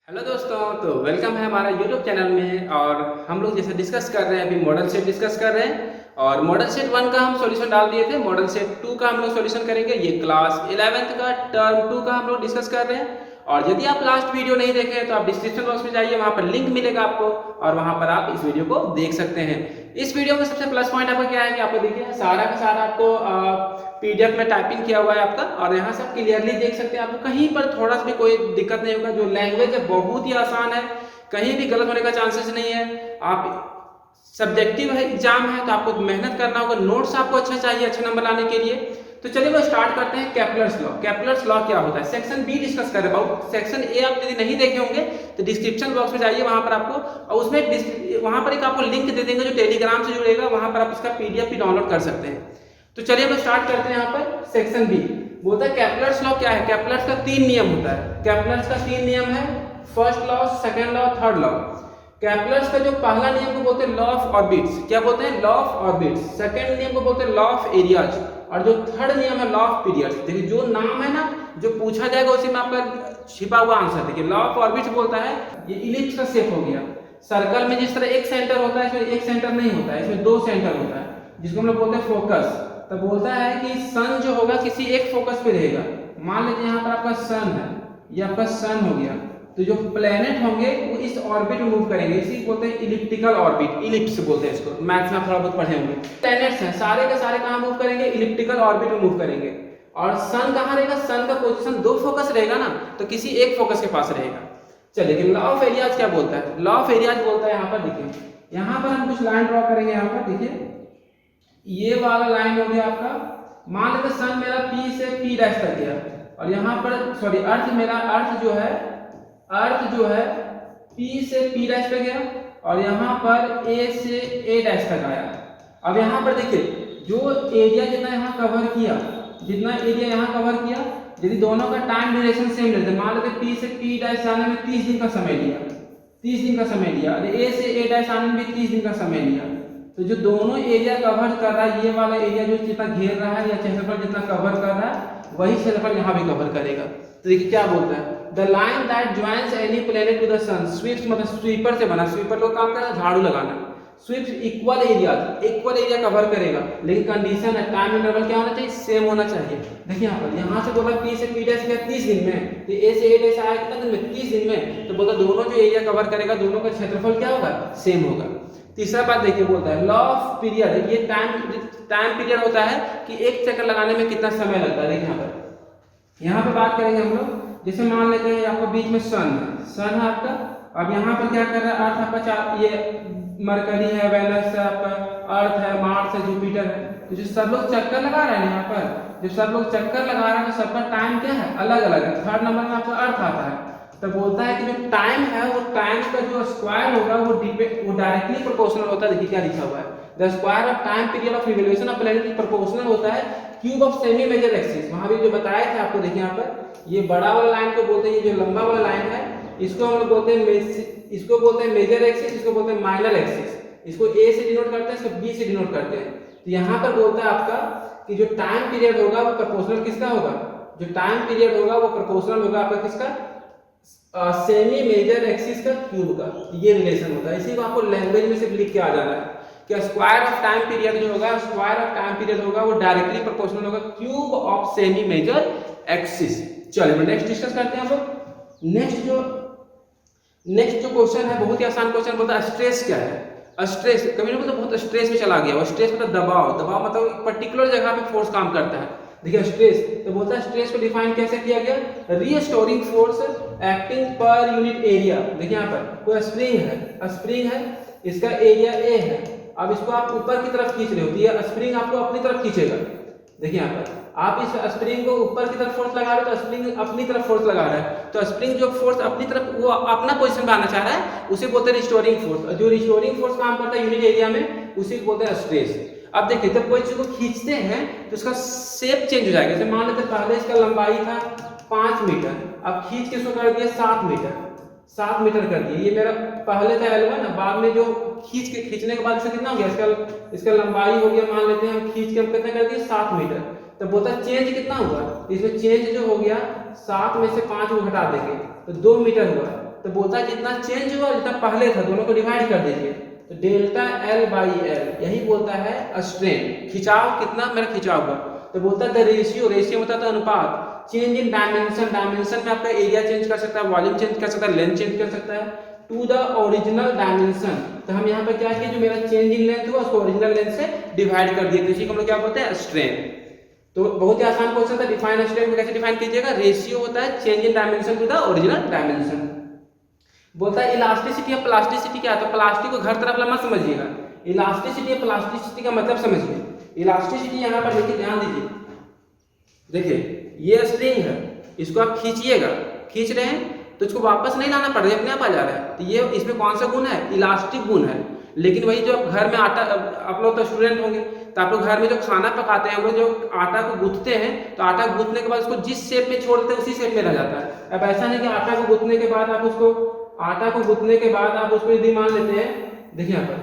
Hello दोस्तों, तो welcome है हमारा यूट्यूब चैनल में। और हम लोग जैसे डिस्कस कर रहे हैं, अभी मॉडल सेट डिस्कस कर रहे हैं। और मॉडल सेट 1 का हम सॉल्यूशन डाल दिए थे, मॉडल सेट 2 का हम लोग सॉल्यूशन करेंगे। ये क्लास 11th का टर्म 2 का हम लोग डिस्कस कर रहे हैं। और यदि आप लास्ट वीडियो नहीं देखे हैं तो आप डिस्क्रिप्शन बॉक्स में जाइए, वहाँ पर लिंक मिलेगा आपको और वहाँ पर आप इस वीडियो को देख सकते हैं। इस वीडियो में सबसे प्लस पॉइंट आपका क्या है कि आपको देखिए सारा का सारा आपको पीडीएफ में टाइपिंग किया हुआ है आपका, और यहाँ से आप क्लियरली देख सकते हैं। आपको कहीं पर थोड़ा सा भी कोई दिक्कत नहीं होगा। जो लैंग्वेज है बहुत ही आसान है, कहीं भी गलत होने का चांसेस नहीं है। आप सब्जेक्टिव है, एग्जाम है, तो आपको मेहनत करना होगा। नोट्स आपको अच्छा चाहिए अच्छे नंबर लाने के लिए। तो चलिए वो स्टार्ट करते हैं। केपलर्स लॉ, केपलर्स लॉ क्या होता है? सेक्शन बी डिस्कस कर रहे हैं। सेक्शन ए आप यदि नहीं देखे होंगे तो डिस्क्रिप्शन बॉक्स में जाइए, वहां पर आपको, और उसमें वहां पर एक आपको लिंक दे देंगे जो टेलीग्राम से जुड़ेगा, वहां पर आप उसका पीडीएफ भी डाउनलोड कर सकते हैं। तो चलिए हम स्टार्ट करते हैं। यहाँ पर सेक्शन बी बोलता है केपलर्स लॉ क्या है। केपलर्स का 3 नियम होता है। केपलर्स का 3 नियम है, first law, second law, third law. Kepler's का जो पहला नियम को बोलते हैं लॉ ऑफ ऑर्बिट्स। क्या बोलते हैं? Law of orbits. सेकंड नियम को बोलते हैं लॉ ऑफ एरियाज, और जो थर्ड नियम है लॉ ऑफ पीरियड्स। देखिए जो नाम है ना, जो पूछा जाएगा उसी में आपका छिपा हुआ आंसर। देखिए लॉ ऑफ ऑर्बिट्स बोलता है ये इलिप्स का शेप हो गया। सर्कल में जिस तरह एक सेंटर होता है, इसमें एक सेंटर नहीं होता है, इसमें 2 सेंटर होता है, जिसको हम लोग बोलते हैं फोकस। तो बोलता है कि सन जो होगा किसी एक फोकस पे रहेगा। मान लीजिए यहाँ पर आपका सन है, ये आपका सन हो गया। तो जो प्लेनेट होंगे वो इस ऑर्बिट में मूव करेंगे, इसी बोलते हैं इलिप्टिकल ऑर्बिट, इलिप्स बोलते हैं इसको। मैथ्स में थोड़ा बहुत पढ़े होंगे। प्लैनेट्स हैं सारे के सारे कहाँ मूव करेंगे? इलिप्टिकल ऑर्बिट में मूव करेंगे। और सन कहाँ रहेगा? सन का पोजीशन 2 फोकस रहेगा ना, तो किसी एक फोकस के पास रहेगा। चलिए लॉ ऑफ एरियाज क्या बोलता है? लॉ ऑफ एरियाज बोलता है, यहाँ पर देखिए, यहाँ पर हम कुछ लाइन ड्रॉ करेंगे। यहाँ पर देखिए ये वाला लाइन हो गया आपका। मान लेते सन मेरा P से P डैश तक गया, और यहाँ पर सॉरी अर्थ मेरा, अर्थ जो है P से P डैश पे गया, और यहाँ पर A से A डैश तक आया। अब यहाँ पर देखिए जो एरिया जितना यहाँ कवर किया, जितना एरिया यहाँ कवर किया, यदि दोनों का टाइम ड्यूरेशन सेम रहता है, मान लेते P से P डैश आने में 30 दिन का समय लिया, 30 दिन का समय लिया, और A से A डैश आने में भी 30 दिन का समय लिया। तो जो दोनों एरिया कवर कर रहा है, ये वाला एरिया जो जितना घेर रहा है या क्षेत्रफल जितना कवर कर रहा है, वही क्षेत्रफल यहाँ भी कवर करेगा। तो देखिए क्या बोलता है, the line that joins any planet to the sun sweeps, मतलब स्वीपर से बना। स्वीपर लोग काम करना, झाड़ू लगाना। स्वीप्स इक्वल एरिया कवर करेगा, लेकिन कंडीशन है टाइम इंटरवल क्या होना चाहिए? सेम होना चाहिए। देखिए यहाँ से बोला P से P डैश गया 30 दिन में, तो A से A डैश आया कितना दिन में? 30 दिन में। तो बोला दोनों जो एरिया कवर करेगा, दोनों का क्षेत्रफल क्या होगा? सेम होगा। तीसरा बात देखिए बोलता है लॉ ऑफ पीरियड। ये टाइम पीरियड होता है कि एक चक्कर लगाने में कितना समय लगता है। देखिए यहाँ पे बात करेंगे हम लोग। जैसे मान लेते हैं आपको बीच में सन है आपका। अब यहाँ पर क्या कर रहा है? अर्थ आपका, ये मरकरी है, वेनस है, आपका अर्थ है, मार्स है, जुपिटर है। तो जो सब लोग चक्कर लगा रहे हैं यहाँ पर, जो सब लोग चक्कर लगा रहे हैं, तो सबका टाइम क्या है? अलग अलग है। थर्ड नंबर में आपका अर्थ आता है। तो बोलता है कि जो टाइम है वो टाइम का जो स्क्वायर होगा वो डायरेक्टली प्रोपोर्शनल होता है। देखिए क्या लिखा हुआ है, the square of time period of revolution of planet proportional होता है cube of semi major axis. वहां भी जो बताया था आपको, देखिए यहाँ पर ये बड़ा वाला लाइन को बोलते हैं, ये जो लंबा वाला लाइन है इसको हम लोग बोलते हैं मेजर एक्सिस, इसको बोलते हैं माइनर एक्सिस। इसको ए से डिनोट करते हैं, इसको बी से डिनोट करते हैं। तो यहाँ पर बोलता है आपका कि जो टाइम पीरियड होगा वो प्रोपोर्शनल किसका होगा? जो टाइम पीरियड होगा वो प्रोपोर्शनल होगा आपका किसका? सेमी मेजर एक्सिस का क्यूब का। ये रिलेशन होता है। इसी को आपको लैंग्वेज में सिर्फ लिख के आ जाना है कि स्क्वायर ऑफ टाइम पीरियड जो होगा, स्क्वायर ऑफ टाइम पीरियड होगा वो डायरेक्टली प्रोपोर्शनल होगा cube of semi major axis. चलिए नेक्स्ट डिस्कस करते हैं हम लोग। नेक्स्ट जो क्वेश्चन है बहुत ही आसान क्वेश्चन, बोलता है स्ट्रेस क्या है? स्ट्रेस कभी ना बहुत स्ट्रेस में चला गया। स्ट्रेस मतलब दबाव मतलब एक पर्टिकुलर जगह पे फोर्स काम करता है। देखिए स्ट्रेस, तो बोलता है स्ट्रेस को डिफाइन कैसे किया गया? Restoring force acting per unit area. देखिए यहाँ पर कोई स्प्रिंग है, इसका एरिया A है। अब इसको आप ऊपर की तरफ खींच रहे हो, तो ये स्प्रिंग आपको अपनी तरफ खींचेगा। देखिए यहाँ पर आप इस स्प्रिंग को ऊपर की तरफ फोर्स लगा रहे हो, तो स्प्रिंग अपनी तरफ फोर्स लगा रहा है। तो स्प्रिंग जो फोर्स अपनी तरफ, वो अपना पोजीशन में आना चाह रहा है, उसे बोलते हैं रिस्टोरिंग फोर्स। जो रिस्टोरिंग फोर्स काम करता है यूनिट एरिया में, उसी को बोलते हैं स्ट्रेस। अब देखिए जब कोई चीज को खींचते हैं तो उसका शेप चेंज हो जाएगा। जैसे मान लेते पहले इसका लंबाई था 5 मीटर, अब खींच के इसको कर दिया 7 मीटर कर दिए। ये मेरा पहले था L1, बाद में जो खींचने के बाद कितना हो गया? इसका लंबाई हो गया, मान लेते हैं हम खींच के हम कितना कर दिए? 7 मीटर। तो बोलता है चेंज कितना हुआ? इसमें चेंज जो हो गया 7 में से 5 को घटा देंगे तो 2 मीटर हुआ। तो बोलता है जितना चेंज हुआ जितना पहले था दोनों को डिवाइड कर दीजिए, तो डेल्टा एल बाई एल यही बोलता है स्ट्रेन। खिंचाव कितना मेरा खिंचाव हुआ, तो बोलता है द रेशियो, रेशियो मतलब तो अनुपात, चेंज इन डायमेंशन, डायमेंशन में आपका एरिया चेंज कर सकता है, वॉल्यूम चेंज कर सकता है, लेंथ चेंज कर सकता है, टू द ओरिजिनल डायमेंशन। तो हम यहाँ पर क्या किए, जो मेरा चेंज इन लेंथ हुआ उसको ओरिजिनल लेंथ से डिवाइड कर दिए, तो इसी को हम लोग क्या बोलते हैं स्ट्रेन। तो बहुत ही आसान क्वेश्चन था, डिफाइन स्ट्रेन को कैसे डिफाइन कीजिएगा, रेशियो होता है change in dimension to the original dimension. बोलता है इलास्टिसिटी या प्लास्टिसिटी क्या है, तो प्लास्टिक को घर तरफ मत समझिएगा, इलास्टिसिटी या प्लास्टिसिटी का मतलब समझिए। इलास्टिसिटी यहाँ पर देखिए, ध्यान दीजिए, देखिए ये स्प्रिंग है, इसको आप खींचिएगा, खींच रहे हैं तो इसको वापस नहीं लाना पड़ रहा है, अपने आप आ जा रहा है, तो ये इसमें कौन सा गुण है, इलास्टिक गुण है। लेकिन वही जो घर में आटा, आप लोग तो स्टूडेंट होंगे, तो आप लोग घर में जो खाना पकाते हैं, हम लोग जो आटा को गूंथते हैं, तो आटा गूंथने के बाद उसको जिस शेप में छोड़ देते हैं उसी शेप में रह जाता है। अब ऐसा नहीं कि आटा को गूंथने के बाद आप उसको, आटा को गूंथने के बाद आप उसको यदि मान लेते हैं, देखिए यहाँ पर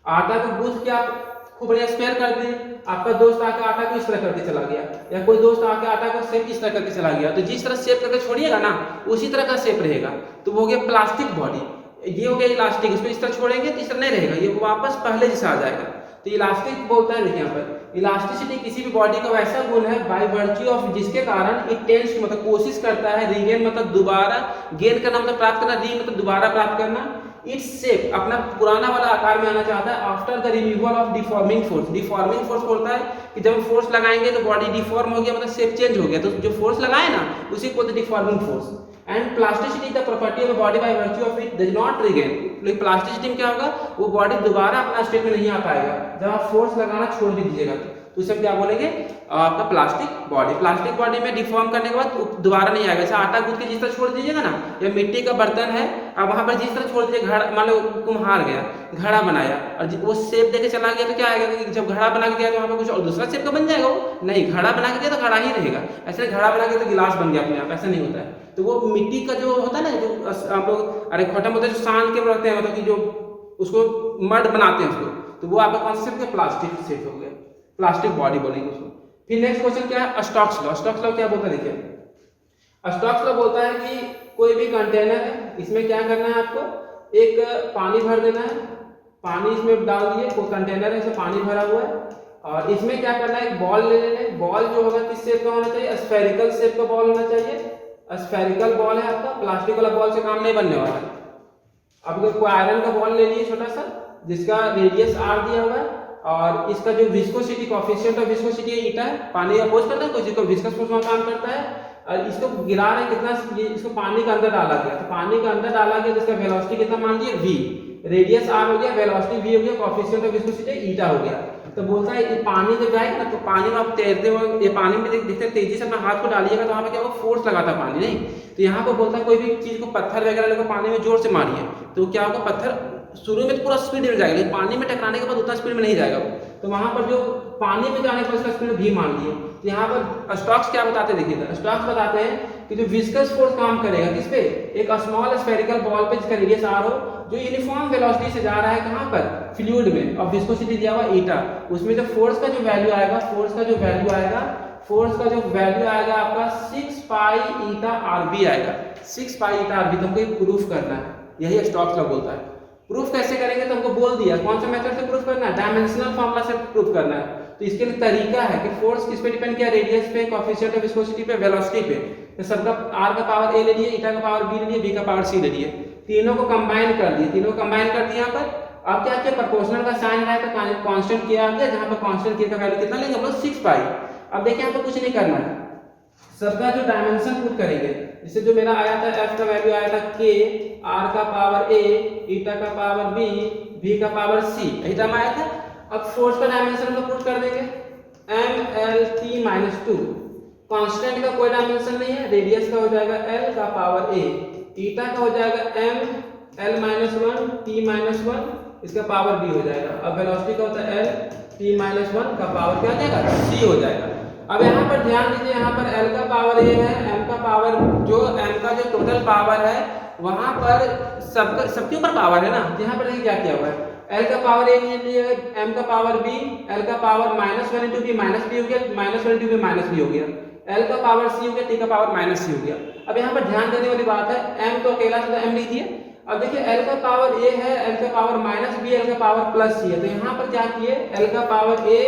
आटा को गूंथ के आप खूब बढ़िया स्क्वायर कर दिए, आपका दोस्त आके आटा को इस तरह करके चला गया, या कोई दोस्त आके आटा को शेप इस तरह करके चला गया, तो जिस तरह शेप करके छोड़िएगा ना उसी तरह का शेप रहेगा, तो वो हो गया प्लास्टिक बॉडी। ये हो गया इलास्टिक, इसको इस तरह छोड़ेंगे तो इस तरह नहीं रहेगा, ये वापस पहले जैसा आ जाएगा, तो इलास्टिक बोलता है। देखिए यहाँ पर इलास्टिसिटी किसी भी बॉडी का वैसा गुण है बाय वर्च्यू ऑफ जिसके कारण इट टेंड्स मतलब कोशिश करता है, रीगेन मतलब दोबारा, गेन करना मतलब प्राप्त करना, री मतलब दोबारा प्राप्त करना, इट्स शेप अपना पुराना वाला आकार में आना चाहता है after the removal of deforming force. Deforming force बोलता है कि जब फोर्स लगाएंगे तो बॉडी डिफॉर्म हो गया मतलब शेप चेंज हो गया, तो जो फोर्स लगाए ना उसी को बोलते हैं deforming force. And plasticity the property of body by virtue of it does not regain, लेकिन प्लास्टिसिटी में क्या होगा, वो बॉडी दोबारा अपना स्टेट में नहीं आ पाएगा जब आप फोर्स लगाना छोड़ भी दीजिएगा, तो उसे क्या बोलेंगे आपका प्लास्टिक बॉडी। प्लास्टिक बॉडी में डिफॉर्म करने के बाद दोबारा नहीं आएगा, जैसे आटा गूंथ के जिस तरह छोड़ दीजिएगा ना, या मिट्टी का बर्तन है अब वहां पर जिस तरह छोड़ दीजिए, घड़ा मान लो कुम्हार गया घड़ा बनाया और वो शेप देके चला गया, तो क्या आएगा कि जब घड़ा बना के गया तो वहां पर कुछ और दूसरा शेप का बन जाएगा, वो नहीं, घड़ा बना के गया तो घड़ा ही रहेगा, ऐसे घड़ा बना के तो गिलास बन गया अपने आप, ऐसा नहीं होता है। तो वो मिट्टी का जो होता है ना, जो आप लोग अरे खोटा मोटा जो सान के रखते हैं, मतलब कि जो उसको मड बनाते हैं उसको, तो वो आपका कॉन्सेप्ट है प्लास्टिक शेप हो गया, प्लास्टिक बॉडी बोलेंगे उसको। फिर नेक्स्ट क्वेश्चन क्या है, स्टोक्स लॉ। स्टोक्स लॉ क्या बोलता है, देखिए स्टोक्स लॉ बोलता है कि कोई भी कंटेनर है, इसमें क्या करना है आपको, एक पानी भर देना है, पानी इसमें डाल दिए, कोई कंटेनर है इसमें पानी भरा हुआ है, और इसमें क्या करना है, एक बॉल ले लेना है, बॉल जो होगा किस शेप का होना चाहिए, स्फेरिकल शेप का बॉल होना चाहिए, स्फेरिकल बॉल है आपका, प्लास्टिक वाला बॉल से काम नहीं बनने वाला है। अब कोई आयरन का बॉल ले लिए छोटा सा, जिसका रेडियस आर दिया हुआ है, और इसका जो विस्कोसिटी कोएफिशिएंट ऑफ विस्कोसिटी ईटा है, पानी अपोज करता है, कोई को विस्कस फोर्स में काम करता है, और इसको गिरा रहे कितना, इसको पानी के अंदर डाला गया, तो पानी के अंदर डाला गया, जिसका वेलोसिटी कितना मान लिया v, रेडियस r हो गया, वेलोसिटी v हो गया, कोएफिशिएंट ऑफ विस्कोसिटी ईटा हो गया। तो बोलता है ये पानी जब जाएगा ना, तो पानी में आप तैरते हो, ये पानी में देखते तेजी से अपना हाथ को डालिएगा तो वहां पे क्या होगा, फोर्स लगाता है पानी, नहीं, तो यहाँ पर बोलता है कोई भी चीज को पत्थर वगैरह लेकर पानी में जोर से मारिए, तो क्या होगा, पत्थर शुरू में तो पूरा स्पीड में जाएगा, लेकिन पानी में टकराने के बाद उतना स्पीड में नहीं जाएगा वो, तो वहां पर जो पानी में जाने पर उसका स्पीड भी मान लिए। तो यहाँ पर स्टोक्स क्या बताते हैं, देखिए स्टोक्स बताते हैं कि जो विस्कस फोर्स काम करेगा किस पे, एक स्मॉल स्फेरिकल बॉल पे जिसका रेडियस r हो, जो यूनिफॉर्म वेलोसिटी से जा रहा है कहां पर, फ्लूइड में, और विस्कोसिटी दिया हुआ ईटा, उसमें जो फोर्स का जो वैल्यू आएगा, फोर्स का जो वैल्यू आएगा आपका 6 पाई ईटा आरबी आएगा, 6 पाई ईटा आरबी। तुमको ये प्रूफ करना है, यही स्टोक्स लॉ बोलता है। प्रूफ कैसे करेंगे, तुमको बोल दिया कौन सा मेथड से प्रूफ करना है, डायमेंशनल फार्मूला से प्रूफ करना है। तो इसके लिए तरीका है कि फोर्स किस पे डिपेंड किया, रेडियस पे, कोएफिशिएंट ऑफ विस्कोसिटी पे, वेलोसिटी पे, तो सबका r का पावर a ले लिए, ईटा का पावर b ले लिए, b का पावर c ले लिए, तीनों को कंबाइन कर दिए, यहाँ पर। अब क्या किया, प्रोपोर्शनल का साइन है तो कांस्टेंट किया आ गया, जहां पर कांस्टेंट k का वैल्यू कितना लेंगे हम लोग, 6 पाई। अब देखिए यहाँ पर कुछ नहीं करना है, सबका जो डायमेंशन पुट करेंगे, जैसे जो मेरा आया था f का वैल्यू आया था k, r का पावर a, ईटा का पावर b, v का पावर c, यही टर्म आया था। अब फोर्स का डायमेंशन हम पुट कर देंगे mlt-2, कांस्टेंट का कोई डायमेंशन नहीं है, रेडियस का हो जाएगा l का पावर a, ईटा का हो जाएगा ml-1 t-1, इसका पावर b हो जाएगा। अब वेलोसिटी का होता है l t-1 का पावर क्या आ जाएगा, c हो जाएगा। अब यहाँ पर ध्यान दीजिए, यहाँ पर L का पावर a है, M का पावर, जो M का जो टोटल पावर है वहां पर सबके ऊपर पावर है ना, यहाँ पर देखिए क्या किया हुआ है, L का पावर a ले लिया, M का पावर b, L का पावर -1 × b -b हो गया, -1 × b -b हो गया, एल का पावर सी हो गया, टी का पावर माइनस सी हो गया। अब यहाँ पर ध्यान देने वाली बात है, एम तो अकेला था तो एम लिख दिए। अब देखिए एल का पावर ए है, एल का पावर माइनस बी, एल का पावर प्लस सी है, तो यहाँ पर क्या किए, एल का पावर ए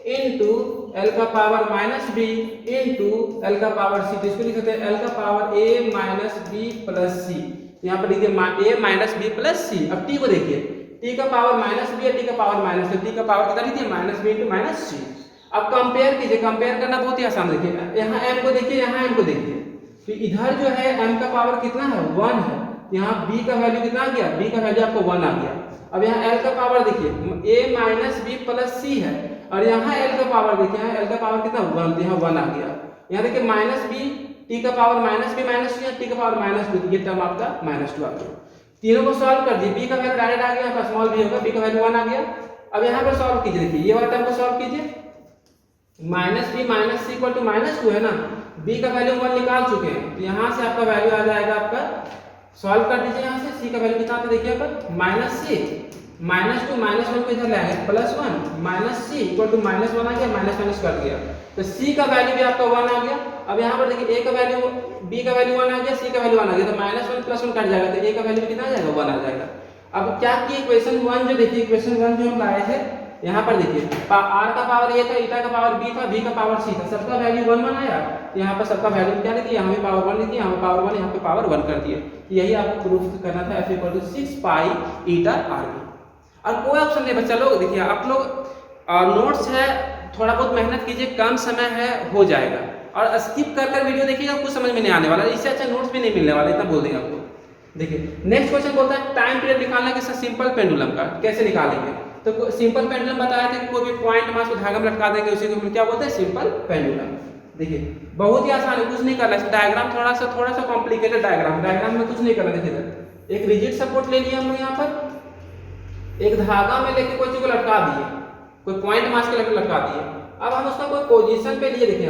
इंटू एल का power minus B into L का पावर सी, तो इसको लिख सकते हैं एल का power A minus B plus C. यहाँ पर लिखिए A minus B plus C. अब टी को देखिए, टी का पावर माइनस बी है, टी का पावर माइनस, तो टी का पावर कितना लिखिए माइनस बी इंटू माइनस सी। अब कंपेयर कीजिए, कंपेयर करना बहुत ही आसान, देखिए यहाँ एम को देखिए, यहाँ एम को देखिए, तो इधर जो है एम का पावर कितना है 1 है, यहाँ बी का वैल्यू कितना आ गया, बी का वैल्यू आपको 1 आ गया। अब यहाँ एल का पावर देखिए ए माइनस बी प्लस सी है, और यहाँ एल का पावर देखिए, यहाँ एल का पावर कितना 1, यहाँ 1 आ गया। यहाँ देखिए माइनस बी, टी का पावर माइनस बी माइनस सी, टी का पावर माइनस बी, ये टर्म आपका -2 आ गया। तीनों को सॉल्व कर दिए, बी का वैल्यू डायरेक्ट आ गया, यहाँ पर स्मॉल बी होगा, बी का वैल्यू 1 आ गया। अब यहाँ पर सॉल्व कीजिए, देखिए ये वाला टर्म को सॉल्व कीजिए, minus B minus C equal to -2 है ना, बी का वैल्यू 1 निकाल चुके हैं, तो यहाँ से आपका वैल्यू आ जाएगा आपका, सॉल्व कर दीजिए यहाँ से, सी का वैल्यू कितना आता है देखिए यहाँ पर -6, -2 -1 को इधर ले आएंगे +1, -c इक्वल टू -1 आ गया, माइनस माइनस कट गया, तो सी का वैल्यू भी आपका 1 आ गया। अब यहाँ पर देखिए ए का वैल्यू, बी का वैल्यू 1 आ गया, सी का वैल्यू 1 आ गया, तो -1 +1 कट जाएगा, तो ए का वैल्यू कितना आ जाएगा 1 आ जाएगा। अब क्या किए, इक्वेशन 1 जो देखिए, इक्वेशन 1 जो हम लाए थे, यहाँ पर देखिए आर का पावर ए था, ईटा का पावर बी था, बी का पावर सी था, सबका वैल्यू 1 1 आया, यहाँ पर सबका वैल्यू क्या लिख दिया, यहाँ पे पावर 1 लिख दिया, यहाँ पे पावर 1, यहाँ पे पावर 1 कर दिए। यही आपको प्रूफ करना था, F = 6 पाई ईटा आर बी। और कोई ऑप्शन नहीं बच्चा लोग, देखिए आप लोग नोट्स है, थोड़ा बहुत मेहनत कीजिए, कम समय है, हो जाएगा, और स्किप कर वीडियो देखिएगा, कुछ समझ में नहीं आने वाला, इससे अच्छा नोट्स भी नहीं मिलने वाला, इतना बोल देंगे आपको। देखिए नेक्स्ट क्वेश्चन बोलता है टाइम पीरियड निकालना किसी सिंपल पेंडुलम का, कैसे निकालेंगे। तो सिंपल पेंडुलम बताया था कि कोई भी पॉइंट मास को धागा में लटका देंगे, उसी को हम क्या बोलते हैं, सिंपल पेंडुलम। देखिए बहुत ही आसान है, कुछ नहीं करना है, डायग्राम थोड़ा सा कॉम्प्लिकेटेड डायग्राम में कुछ नहीं करना है। देखिए एक रिजिड सपोर्ट ले लिया हम लोग, यहाँ पर एक धागा में लेके कोई चीज को लटका दिए, कोई पॉइंट मास के लेकर लटका दिए। अब हम उसका कोई पोजीशन पे लिए, देखिए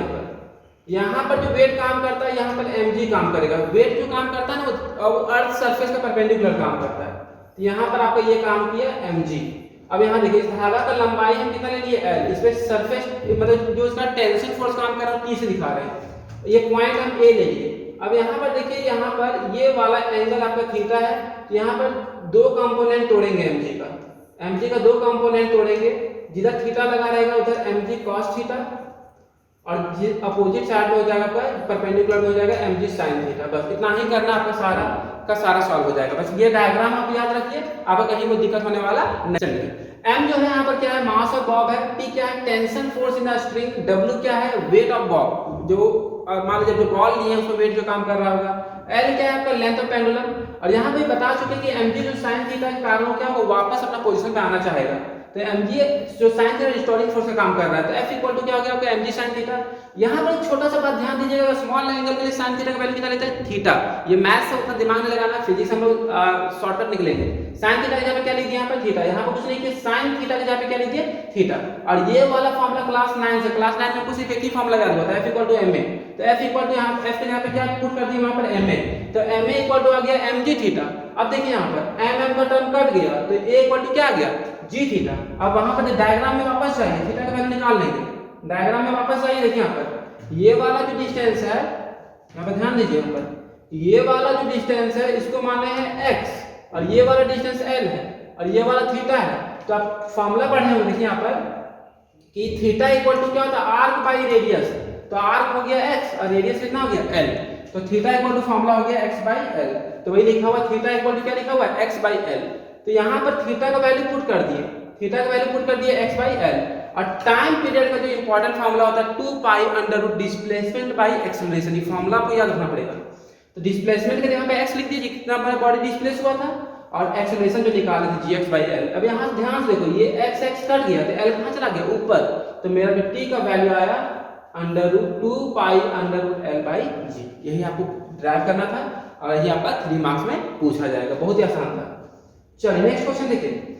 यहाँ पर जो वेट काम करता है, यहाँ पर mg काम करेगा, वेट जो काम करता है ना वो अर्थ सरफेस का परपेंडिकुलर काम करता है, तो यहाँ पर आपका ये काम किया mg। अब यहाँ देखिए इस धागा का लंबाई हम कितना ले लिए l, इस पे सरफेस मतलब जो इसका टेंशन फोर्स काम कर रहा है T से दिखा रहे हैं, ये पॉइंट हम A ले लिए। अब यहाँ पर देखिए, यहाँ पर ये वाला एंगल आपका थीटा है, तो यहाँ पर दो कंपोनेंट तोड़ेंगे mg का 2 कंपोनेंट तोड़ेंगे, जिधर थीटा लगा रहेगा उधर mg cos थीटा, और अपोजिट साइड में हो जाएगा आपका परपेंडिकुलर में हो जाएगा mg sin थीटा। बस इतना ही करना, आपका सारा का सारा सॉल्व हो जाएगा। बस ये डायग्राम आप याद रखिए, आपको कहीं कोई दिक्कत होने वाला नहीं। चलिए m जो है यहाँ पर क्या है, मास ऑफ बॉब है, t क्या है, tension force in the string, w क्या है, वेट ऑफ बॉब, जो मान लीजिए जो बॉल लिए हैं उसमें वेट जो काम कर रहा होगा, l क्या है आपका लेंथ ऑफ पेंडुलम, और यहाँ पे बता चुके कि mg जो sin थीटा के कारण क्या वो वापस अपना पोजीशन पे आना चाहेगा, तो mg जो sin थीटा रिस्टोरिंग फोर्स का काम कर रहा है, तो F = क्या हो गया आपका mg sin थीटा। यहाँ पर एक छोटा सा बात ध्यान दीजिएगा, स्मॉल एंगल के लिए sin थीटा का वैल्यू कितना लेते हैं, थीटा। ये मैथ से उतना दिमाग नहीं लगाना, फिजिक्स हम लोग शॉर्टकट निकलेंगे। sin थीटा की जगह पे क्या लिख दिया यहाँ पर थीटा, यहाँ पर कुछ नहीं किया, sin थीटा की जगह पे क्या लिख दिया थीटा। और ये वाला फार्मूला क्लास 9 से, क्लास 9 में कुछ एक ही फार्मूला याद हुआ था, F = ma, तो F = यहाँ F के जगह पे क्या पुट कर दिया यहाँ पर ma, तो ma = आ गया mg थीटा। अब देखिए यहाँ पर mm का टर्म कट गया, तो a = क्या आ गया g थीटा। अब वहां पर डायग्राम में वापस जाइए, थीटा का वैल्यू निकाल लेंगे, डायग्राम में वापस जाइए, देखिए यहाँ पर ये वाला जो डिस्टेंस है, यहाँ पर ध्यान दीजिए, यहाँ पर ये वाला जो डिस्टेंस है इसको माने हैं x, और ये वाला डिस्टेंस l है, और ये वाला थीटा है। तो आप फार्मूला पढ़े होंगे, देखिए यहाँ पर कि थीटा = क्या होता है, आर्क बाई रेडियस, तो आर्क हो गया x और रेडियस कितना हो गया l, तो थीटा = फार्मूला हो गया x/l, तो वही लिखा हुआ थीटा = क्या लिखा हुआ है x/l। तो यहाँ पर थीटा का वैल्यू पुट कर दिए, थीटा का वैल्यू पुट कर दिए x/l, और टाइम पीरियड का जो इंपॉर्टेंट फार्मूला होता है 2 pi under root displacement by acceleration, ये फार्मूला आपको याद रखना पड़ेगा। तो डिस्प्लेसमेंट के जगह पे x लिख दीजिए, कितना बड़ा बॉडी डिस्प्लेस हुआ था, और एक्सेलरेशन जो निकाले थे gx/l। अब यहाँ ध्यान से देखो, ये x कट गया, तो l कहाँ चला गया ऊपर, तो मेरा जो t का वैल्यू आया √2 पाई √l/g। यही आपको ड्राइव करना था, और यही आपका 3 मार्क्स में पूछा जाएगा, बहुत ही आसान था। चलिए नेक्स्ट क्वेश्चन देखिए,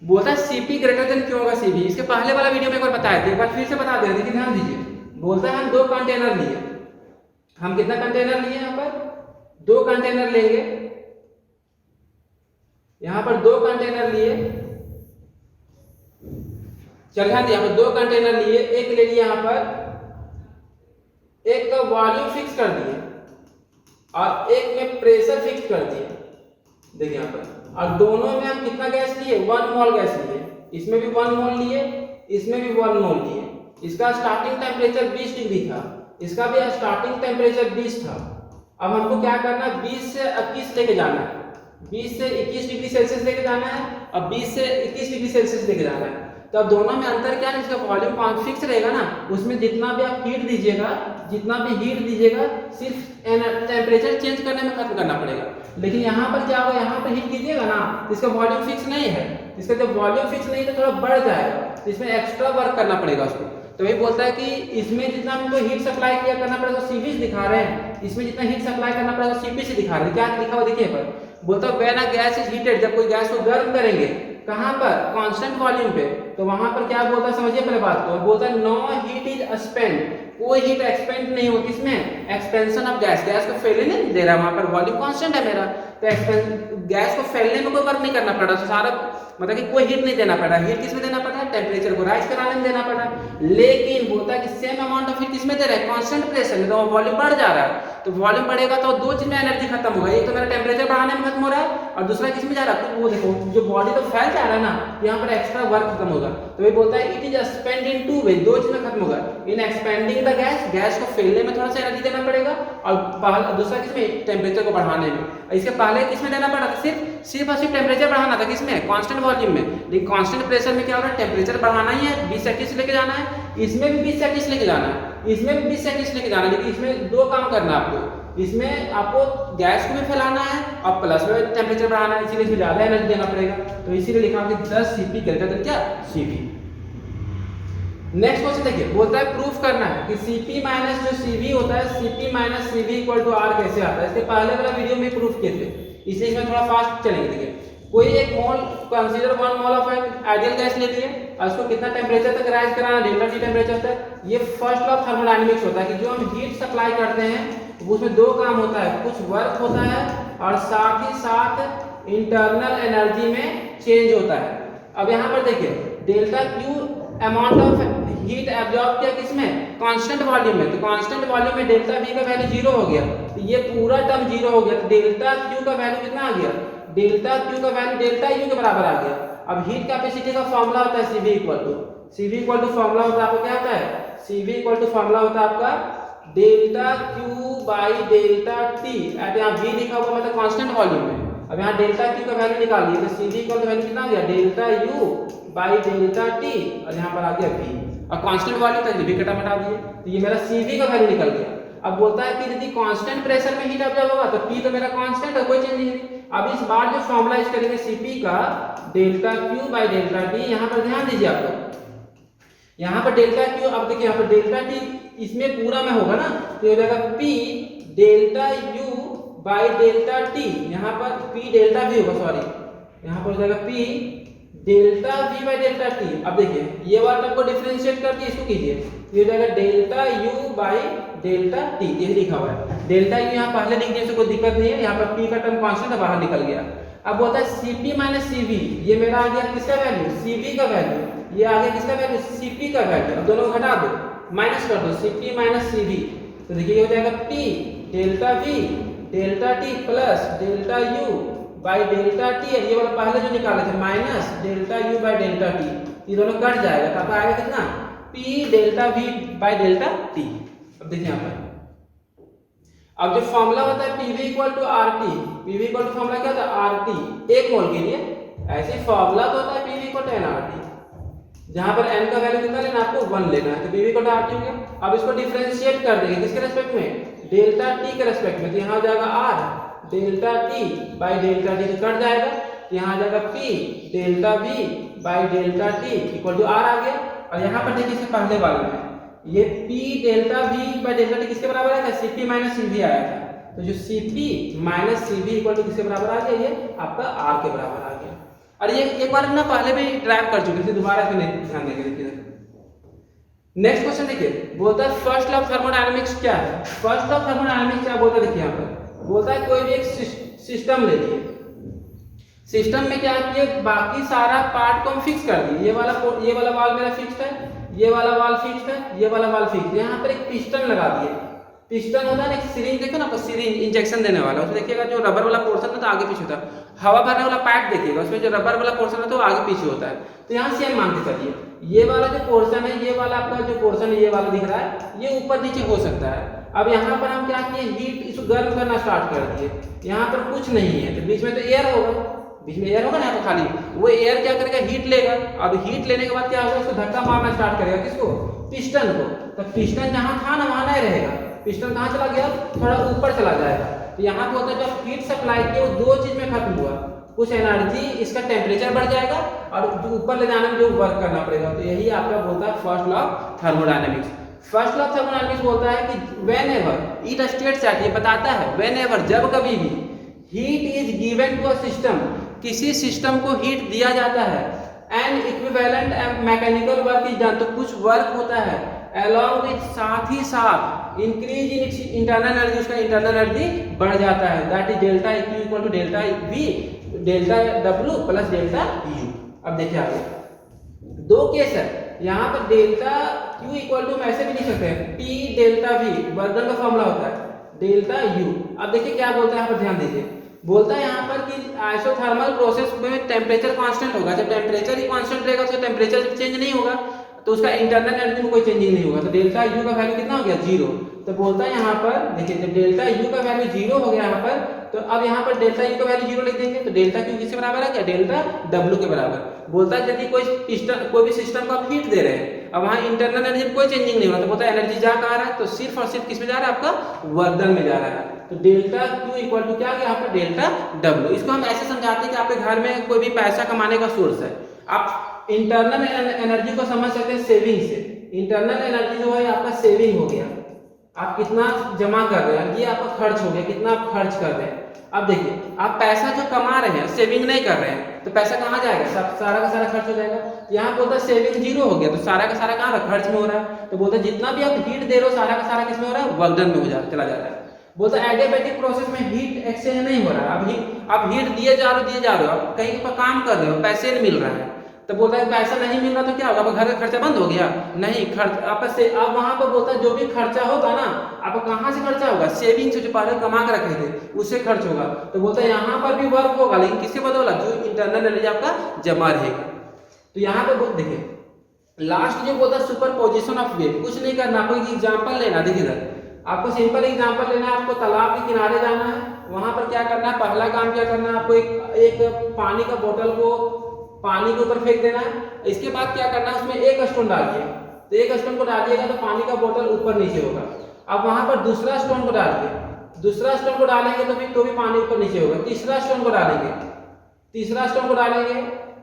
बोलता है Cp ग्रेटर देन क्यों होगा Cv। इसके पहले वाला वीडियो में एक बार बताए थे, एक बार फिर से बता दे रहे, देखिए ध्यान दीजिए। बोलता है हम 2 कंटेनर लिए, हम कितना कंटेनर लिए, यहाँ पर 2 कंटेनर लेंगे, यहाँ पर 2 कंटेनर लिए, चल ध्यान दिए, यहाँ पर 2 कंटेनर लिए, एक ले लिया यहाँ पर, एक का वॉल्यूम फिक्स कर दिए और एक में प्रेशर फिक्स कर दिए। देखिए यहाँ पर, और दोनों में हम कितना गैस लिए, 1 मोल गैस लिए। इसमें भी 1 मोल लिए, इसमें भी 1 मोल लिए। इसका स्टार्टिंग टेम्परेचर 20 डिग्री था, इसका भी स्टार्टिंग टेम्परेचर 20 था। अब हमको क्या करना है, 20 से 21 लेके जाना है, 20 से 21 डिग्री सेल्सियस लेके जाना है, अब 20 से 21 डिग्री सेल्सियस लेके जाना है। तो अब दोनों में अंतर क्या है, इसका वॉल्यूम फिक्स रहेगा ना, उसमें जितना भी आप हीट दीजिएगा, सिर्फ टेम्परेचर चेंज करने में खत्म करना पड़ेगा। लेकिन यहाँ पर क्या होगा, यहाँ पर हीट कीजिएगा ना, इसका वॉल्यूम फिक्स नहीं है, इसका जब वॉल्यूम फिक्स नहीं तो थोड़ा बढ़ जाएगा, तो इसमें एक्स्ट्रा वर्क करना पड़ेगा उसको। तो वही बोलता है कि इसमें जितना हमको हीट सप्लाई किया करना पड़ेगा सीवी से दिखा रहे हैं, इसमें जितना हीट सप्लाई करना पड़ेगा सीपी से दिखा रहे हैं। क्या लिखा हुआ देखिए पर, बोलता है when a gas is heated, जब कोई गैस को गर्म करेंगे कहां पर, कांस्टेंट वॉल्यूम पे, तो वहां पर क्या बोलता है, समझिए पहले बात को, बोलता है नो हीट इज स्पेंड, कोई हीट एक्सपेंड नहीं होती इसमें, एक्सपेंशन ऑफ गैस, गैस को फैलने नहीं दे रहा, वहां पर वॉल्यूम कांस्टेंट है मेरा, तो गैस को फैलने में कोई वर्क नहीं करना पड़ रहा, तो सारा मतलब कि कोई हीट नहीं देना पड़ रहा। हीट किसमें देना पड़ रहा है, टेम्परेचर को राइज कराने में देना पड़ रहा है। लेकिन बोलता है कि सेम अमाउंट ऑफ हीट किसमें दे रहा है, कांस्टेंट प्रेशर में, तो वॉल्यूम बढ़ जा रहा है। तो वॉल्यूम बढ़ेगा तो दो चीज में एनर्जी खत्म होगा, एक तो मेरा टेम्परेचर बढ़ाने में खत्म हो रहा है और दूसरा किसमें जा रहा है, तो वो देखो जो बॉडी तो फैल जा रहा है ना, यहाँ पर एक्स्ट्रा वर्क खत्म होगा। तो ये बोलता है इट इज स्पेंड इन 2 वे, दो चीज में खत्म होगा, इन एक्सपेंडिंग द गैस, गैस को फैलने में थोड़ा सा एनर्जी देना पड़ेगा, और दूसरा किसमें, टेम्परेचर को बढ़ाने में। इसके पहले किसमें देना पड़ा था, सिर्फ और सिर्फ टेम्परेचर बढ़ाना था, किसमें, कांस्टेंट वॉल्यूम में। लेकिन कांस्टेंट प्रेशर में क्या हो रहा है, टेम्परेचर बढ़ाना ही है, 20 से 21 लेके जाना है, इसमें भी 20 से 21 लेके जाना है, इसमें भी 20 से 21 लेके जाना है। लेकिन इसमें दो काम करना है आपको, इसमें आपको गैस को भी फैलाना है और प्लस में टेम्परेचर बढ़ाना है, इसीलिए इसमें ज्यादा एनर्जी देना पड़ेगा। तो इसीलिए लिखा कि 10 सीपी ग्रेटर देन क्या, सीवी। नेक्स्ट क्वेश्चन देखिए, बोलता है प्रूफ करना है कि सीपी माइनस जो सीवी होता है, CP minus CV equal to R कैसे आता है। इसके पहले वाला वीडियो में प्रूफ किए थे, इसलिए इसमें थोड़ा फास्ट चलेंगे। देखिए, कोई एक mole, consider 1 mole of an ideal gas ले लिए और उसको कितना टेम्परेचर तक राइज कराना, डेल्टा टी टेम्परेचर तक। ये फर्स्ट लॉ ऑफ थर्मोडायनामिक्स होता है कि जो हम हीट सप्लाई करते हैं उसमें दो काम होता है, कुछ वर्क होता है और साथ ही साथ इंटरनल एनर्जी में चेंज होता है। अब यहाँ पर देखिए, delta Q amount of heat absorb किया किसमें, कांस्टेंट वॉल्यूम में, तो कांस्टेंट वॉल्यूम में डेल्टा वी का वैल्यू 0 हो गया, तो ये पूरा टर्म 0 हो गया। तो डेल्टा क्यू का वैल्यू कितना आ गया, डेल्टा क्यू का वैल्यू डेल्टा यू के बराबर आ गया। अब हीट कैपेसिटी का फॉर्मूला होता है सीवी इक्वल टू फॉर्मूला होता है आपका क्या होता है, सीवी इक्वल टू फॉर्मूला होता है आपका delta Q by delta T. यहाँ वी लिखा हुआ मतलब कांस्टेंट वॉल्यूम में। अब यहाँ डेल्टा क्यू का वैल्यू निकालिए, तो सीवी इक्वल टू वैल्यू कितना आ गया, delta U by delta T, और यहाँ पर आ गया वी, और कांस्टेंट वॉल्यूम था वी कटा हटा दिए, तो ये मेरा सीवी का वैल्यू निकल गया। अब बोलता है कि यदि कांस्टेंट प्रेशर में हीट ऑब्जॉर्ब होगा तो पी तो मेरा कांस्टेंट है, कोई चेंज नहीं है। अब इस बार जो फॉर्मूला यूज करेंगे सीपी का, delta Q by delta T, यहाँ पर ध्यान दीजिए आप लोग, यहाँ पर डेल्टा क्यू, अब देखिए यहाँ पर डेल्टा टी इसमें पूरा में होगा ना, तो हो जाएगा P delta U by delta T, यहाँ पर पी डेल्टा वी होगा, सॉरी यहाँ पर हो जाएगा P delta V by delta T. अब देखिए ये वाला टर्म को डिफरेंशिएट करके इसको कीजिए, ये हो जाएगा delta U by delta T, ये लिखा हुआ है। डेल्टा यू यहाँ पहले लिख दिए तो कोई दिक्कत नहीं है, यहाँ पर पी का टर्म कांस्टेंट है, बाहर निकल गया। अब बोलता है सीपी माइनस सीवी, ये मेरा आ गया किसका वैल्यू, सीवी का वैल्यू, ये आ गया किसका वैल्यू, सीपी का वैल्यू। अब दोनों घटा दो, माइनस कर दो, सीपी माइनस सीवी, तो देखिए ये हो जाएगा P delta V delta T plus delta U by delta T, ये वाला पहले जो निकाले थे minus delta U by delta T, ये दोनों कट जाएगा, तो आपका आएगा कितना, P delta V by delta T. अब देखिए यहाँ पर, अब जो फॉर्मूला होता है PV equal to R T, PV equal to formula क्या होता है, आर टी एक मोल के लिए, ऐसे फॉर्मूला तो होता है PV equal to N R T, जहां पर n का वैल्यू कितना लेना, आपको 1 लेना है, तो PV equal to R T हो गया। अब इसको डिफरेंशिएट कर देंगे किसके रेस्पेक्ट में, डेल्टा टी के रेस्पेक्ट में, तो यहाँ हो जाएगा R delta T by delta T, cut जाएगा, तो यहाँ आ जाएगा P delta V by delta T equal to R आ गया। और यहाँ पर देखिए इससे पहले वाले में ये P delta V by delta T किसके बराबर आया था, सीपी माइनस सीवी आया था, तो जो CP minus CV equal to किसके बराबर आ गया, ये आपका आर के बराबर आ गया। और ये एक बार ना पहले भी ड्राइव कर चुके थे, दोबारा इसमें नहीं ध्यान देंगे। देखिए नेक्स्ट क्वेश्चन देखिए, बोलता है फर्स्ट लॉ ऑफ थर्मोडायनामिक्स क्या है, फर्स्ट लॉ ऑफ थर्मोडायनामिक्स क्या बोलता है, देखिए यहाँ पर बोलता है कोई भी एक सिस्टम ले लिए, सिस्टम में क्या किए, बाकी सारा पार्ट को हम फिक्स कर दिए, ये वाला वाल मेरा फिक्स्ड है, ये वाला वाल फिक्स्ड है, ये वाला वाल फिक्स्ड है, यहाँ पर एक पिस्टन लगा दिए, पिस्टन होता है ना, सिरिंज देखो ना, आपको सिरिंज इंजेक्शन देने वाला, उसमें देखिएगा जो रबर वाला पोर्शन है तो आगे पीछे होता है। हवा भरने वाला पाइप देखिएगा, उसमें जो रबर वाला पोर्शन है तो आगे पीछे होता है। तो यहाँ सेम मान के चलिए, ये वाला जो पोर्शन है, ये वाला आपका जो पोर्शन है, ये वाला दिख रहा है, ये ऊपर नीचे हो सकता है। अब यहाँ पर हम क्या किए, हीट इसको गर्म करना स्टार्ट कर दिए। यहाँ पर कुछ नहीं है तो बीच में तो एयर होगा, बीच में एयर होगा ना यहाँ पर खाली, वो एयर क्या करेगा, हीट लेगा। अब हीट लेने के बाद क्या होगा, इसको धक्का मारना स्टार्ट करेगा, किसको, पिस्टन को। तो पिस्टन जहाँ था ना वहाँ नहीं रहेगा, पिस्टन कहाँ चला गया, थोड़ा ऊपर चला जाएगा। तो यहाँ पे होता है जब हीट सप्लाई किया वो दो चीज में खत्म हुआ, कुछ एनर्जी, इसका टेम्परेचर बढ़ जाएगा और जो ऊपर ले जाने में जो वर्क करना पड़ेगा। तो यही आपका बोलता है first law of thermodynamics. First law of thermodynamics बोलता है कि whenever it states that, ये बताता है वेन एवर, जब कभी भी heat is given to a system, किसी सिस्टम को हीट दिया जाता है, and equivalent mechanical work is done, तो कुछ वर्क होता है, अलॉन्ग विथ, साथ ही साथ इंक्रीज इन इंटरनल एनर्जी, उसका इंटरनल एनर्जी बढ़ जाता है, that is delta Q equal to delta V, delta W plus delta U। अब देखिए आगे दो केस है, यहाँ पर डेल्टा Q इक्वल टू ऐसे भी लिख सकते हैं, P डेल्टा V, वर्धन का फॉर्मूला होता है डेल्टा U। अब देखिए क्या बोलता है यहाँ पर, ध्यान दीजिए, बोलता है यहाँ पर कि आइसोथर्मल प्रोसेस में टेम्परेचर कांस्टेंट होगा, जब टेम्परेचर ही कांस्टेंट रहेगा तो टेम्परेचर चेंज नहीं होगा, तो उसका इंटरनल एनर्जी में कोई चेंजिंग नहीं होगा। तो डेल्टा U का वैल्यू कितना हो गया, 0। तो बोलता है यहाँ पर देखिए, जब डेल्टा U का वैल्यू 0 हो गया यहाँ पर, तो अब यहाँ पर डेल्टा U का वैल्यू 0 लिख देंगे, तो डेल्टा Q किसके बराबर है, क्या डेल्टा W के बराबर। बोलता है यदि कोई भी सिस्टम को आप हीट दे रहे हैं, अब वहाँ इंटरनल एनर्जी में कोई चेंजिंग नहीं हो रहा, तो बोलता है एनर्जी जा कहाँ रहा है, तो सिर्फ और सिर्फ किस में जा रहा है, आपका वर्धन में जा रहा है। तो डेल्टा Q इक्वल टू क्या गया यहाँ पर, डेल्टा W। इसको हम ऐसे समझाते हैं कि आपके घर में कोई भी पैसा कमाने का सोर्स है, आप इंटरनल एनर्जी को समझ सकते हैं सेविंग से। इंटरनल एनर्जी जो है आपका सेविंग हो गया, आप कितना जमा कर रहे हैं, ये आपका खर्च हो गया, कितना आप खर्च कर रहे हैं। अब देखिए, आप पैसा जो कमा रहे हैं, सेविंग नहीं कर रहे हैं, तो पैसा कहाँ जाएगा, सारा का सारा खर्च हो जाएगा। यहाँ बोलता है सेविंग 0 हो गया, तो सारा का सारा कहाँ खर्च में हो रहा है। तो बोलता है जितना भी आप हीट दे रहे हो, सारा का सारा किस में हो रहा है, वर्धन में चला जा रहा है। बोलता है एडियाबैटिक प्रोसेस में हीट एक्सचेंज नहीं हो रहा है, आप हीट दिए जा रहे हो, आप कहीं पर काम कर रहे हो, पैसे नहीं मिल रहा है। तो बोलता है पैसा नहीं मिल रहा तो क्या होगा, अब घर का खर्चा बंद हो गया, नहीं, खर्च आपका से अब वहां पर बोलता है जो भी खर्चा होगा ना, आपको कहाँ से खर्चा होगा, सेविंग से जो पहले कमा कर रखे थे उससे खर्च होगा। तो बोलता है यहाँ पर भी वर्क होगा, लेकिन किसके बदौलत, जो इंटरनल एनर्जी आपका जमा रहेगा। तो यहाँ पे देखिए लास्ट जो बोलता है सुपरपोजिशन ऑफ वेव, कुछ नहीं करना, आपको एक एग्जाम्पल लेना। देखिए आपको सिंपल एग्जाम्पल लेना है, आपको तालाब के किनारे जाना है, वहां पर क्या करना है, पहला काम क्या करना है, आपको एक पानी का बोतल को पानी के ऊपर फेंक देना है। इसके बाद क्या करना है, उसमें एक स्टोन डालिए, तो एक स्टोन को डालिएगा तो पानी का बोतल ऊपर नीचे होगा। अब वहां पर दूसरा स्टोन को डालिए, दूसरा स्टोन को डालेंगे तो भी पानी ऊपर नीचे होगा। तीसरा स्टोन को डालेंगे, तीसरा स्टोन को डालेंगे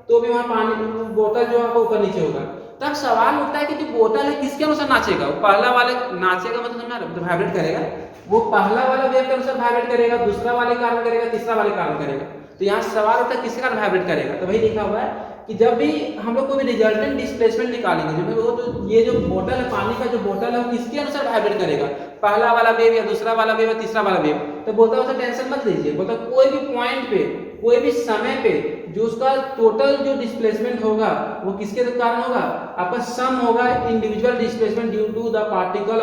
तो भी वहां पानी बोतल जो है ऊपर नीचे होगा। तब सवाल उठता है कि जो बोतल है किसके अनुसार नाचेगा, वो पहला वाले नाचेगा मतलब वाइब्रेट करेगा, वो पहला वाला वेव के अनुसार वाइब्रेट करेगा, दूसरा वाले कारण करेगा, तीसरा वाले कारण करेगा। तो यहाँ सवाल उठता है किसके कारण वाइब्रेट करेगा, तो वही लिखा हुआ है कि जब भी हम लोग को भी रिजल्टेंट डिस्प्लेसमेंट निकालेंगे, जो वो तो ये जो बोतल है, पानी का जो बोतल है, वो किसके अनुसार वाइब्रेट करेगा, पहला वाला वेव या दूसरा वाला वेव या तीसरा वाला वेव। तो बोलता है उससे टेंशन मत लीजिए, बोलता कोई भी पॉइंट पे, कोई भी समय पे जो उसका टोटल जो डिस्प्लेसमेंट होगा वो किसके कारण होगा, आपका सम होगा individual displacement due to the particle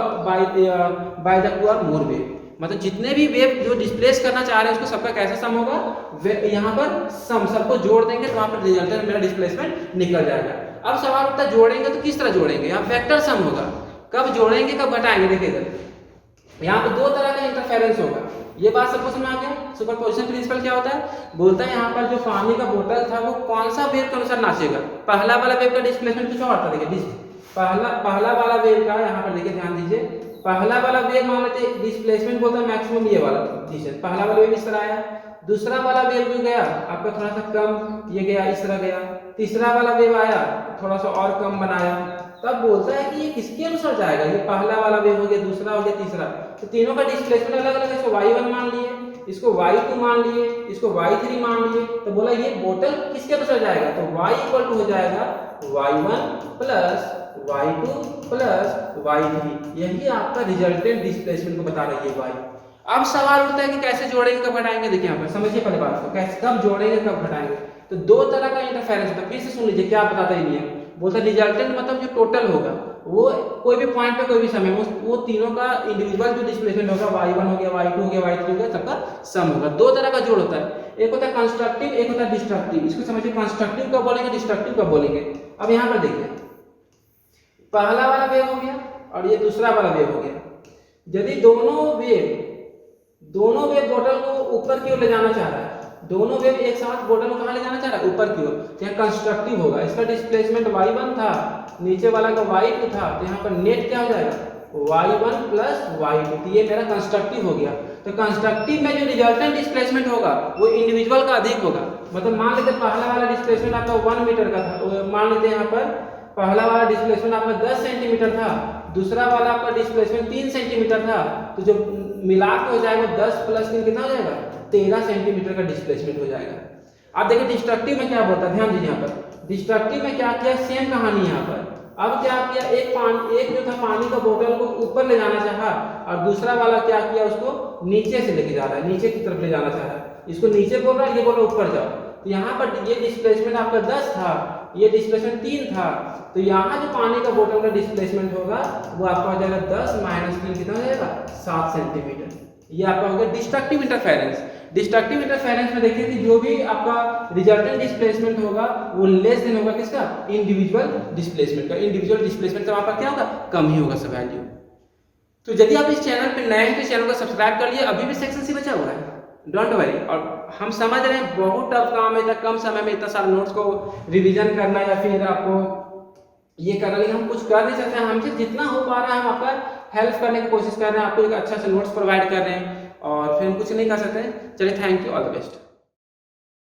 by the two or more wave. मतलब जितने भी वेव जो डिस्प्लेस करना चाह रहे हैं उसको सबका कैसा सम होगा, यहाँ पर सम, सबको जोड़ देंगे तो वहां पर रिजल्टेंट मेरा डिस्प्लेसमेंट निकल जाएगा। अब सवाल उठता है जोड़ेंगे तो किस तरह जोड़ेंगे, यहाँ वेक्टर सम होगा, कब जोड़ेंगे कब घटाएंगे। देखिए यहाँ पे दो तरह का इंटरफेरेंस होगा, ये बात सबको समझ आ गया। सुपरपोजिशन प्रिंसिपल क्या होता है, बोलता है यहाँ पर जो पानी का बोतल था वो कौन सा वेव के अनुसार नाचेगा, पहला वाला वेव का डिस्प्लेसमेंट कुछ और था। देखिए पहला वाला वेव का यहाँ पर देखिए ध्यान दीजिए, पहला वाला वेव मान लेते डिस्प्लेसमेंट बोलता है मैक्सिमम ये वाला डिस्टेंस, पहला वाला वेव इस तरह आया, दूसरा वाला वेव जो गया आपका थोड़ा सा कम, ये गया इस तरह गया, तीसरा वाला वेव आया थोड़ा सा और कम बनाया। तब बोलता है कि ये किसके अनुसार जाएगा, ये पहला वाला वेव हो गया, दूसरा हो गया, तीसरा, तो तीनों का डिस्प्लेसमेंट अलग अलग है। इसको y1 मान लिए, इसको y2 मान लिए, इसको y3 मान लिए। तो बोला ये बोतल किसके अनुसार जाएगा, तो y इक्वल टू हो जाएगा y1 plus y2 plus y3, यही आपका रिजल्टेंट डिस्प्लेसमेंट को बता रही है y। अब सवाल उठता है कि कैसे जोड़ेंगे कब घटाएंगे। देखिए यहाँ पर समझिए पहले बात को, कैसे कब जोड़ेंगे कब घटाएंगे। तो दो तरह का इंटरफेरेंस होता है, फिर से सुन लीजिए क्या बताता है नियम। बोलता है रिजल्टेंट मतलब जो टोटल होगा, वो कोई भी पॉइंट पे कोई भी समय वो तीनों का इंडिविजुअल जो डिस्प्लेसमेंट होगा y1 हो गया, y2 हो गया, y3 हो गया, सबका सम होगा। दो तरह का जोड़ होता है, एक होता है कंस्ट्रक्टिव, एक होता है डिस्ट्रक्टिव। इसको समझिए, कंस्ट्रक्टिव कब बोलेंगे, डिस्ट्रक्टिव कब बोलेंगे। अब यहाँ पर देखिए, पहला वाला वेव हो गया और ये दूसरा वाला वेव हो गया। यदि दोनों वेव बोतल को ऊपर की ओर ले जाना चाह रहा है, दोनों वेव एक साथ बोतल को कहाँ ले जाना चाह रहा है, ऊपर की ओर, तो यहाँ कंस्ट्रक्टिव होगा। इसका डिस्प्लेसमेंट y1 था, नीचे वाला का y2 था, तो यहाँ पर नेट क्या हो जाएगा, y1 प्लस y2, तो ये मेरा कंस्ट्रक्टिव हो गया। तो कंस्ट्रक्टिव में जो रिजल्टेंट डिस्प्लेसमेंट होगा वो इंडिविजुअल का अधिक होगा। मतलब मान लेते पहला वाला डिस्प्लेसमेंट आपका 1 मीटर का था, मान लेते यहाँ पर पहला वाला डिस्प्लेसमेंट आपका 10 सेंटीमीटर था, दूसरा वाला आपका डिस्प्लेसमेंट 3 सेंटीमीटर था, तो जो मिला के हो जाएगा 10 प्लस 3 कितना हो जाएगा, 13 सेंटीमीटर का डिस्प्लेसमेंट हो जाएगा। अब देखिए डिस्ट्रक्टिव में क्या बोलता है, ध्यान दीजिए यहाँ पर डिस्ट्रक्टिव में क्या किया, सेम कहानी यहाँ पर। अब क्या किया, एक जो था पानी का बोतल को ऊपर ले जाना चाहा और दूसरा वाला क्या किया, उसको नीचे से लेके जा रहा है, नीचे की तरफ ले जाना चाह रहा है। इसको नीचे बोल रहा है, ये बोल रहा है ऊपर जाओ। तो यहाँ पर ये डिस्प्लेसमेंट आपका 10 था, ये डिस्प्लेसमेंट 3 था, तो यहाँ जो पानी का बोतल का डिस्प्लेसमेंट होगा वो आपका हो जाएगा 10 माइनस 3 कितना हो जाएगा, 7 सेंटीमीटर। ये आपका हो गया डिस्ट्रक्टिव इंटरफेरेंस। डिस्ट्रक्टिव इंटरफेरेंस में देखिए कि जो भी आपका रिजल्टेंट डिस्प्लेसमेंट होगा वो लेस देन होगा किसका, इंडिविजुअल डिस्प्लेसमेंट का। इंडिविजुअल डिस्प्लेसमेंट का वहाँ पर क्या होगा, कम ही होगा सब वैल्यू। तो यदि आप इस चैनल पे नए हैं तो चैनल को सब्सक्राइब कर लिए, अभी भी सेक्शन सी बचा हुआ है, डोंट वरी। और हम समझ रहे हैं बहुत टफ काम है, इतना कम समय में इतना सारा नोट्स को रिवीजन करना या फिर आपको ये करना, लेकिन हम कुछ कर नहीं सकते हैं। हमसे जितना हो पा रहा है हम आपका हेल्प करने की कोशिश कर रहे हैं, आपको एक अच्छा सा नोट्स प्रोवाइड कर रहे हैं, और फिर हम कुछ नहीं कर सकते। चलिए, thank you, all the best.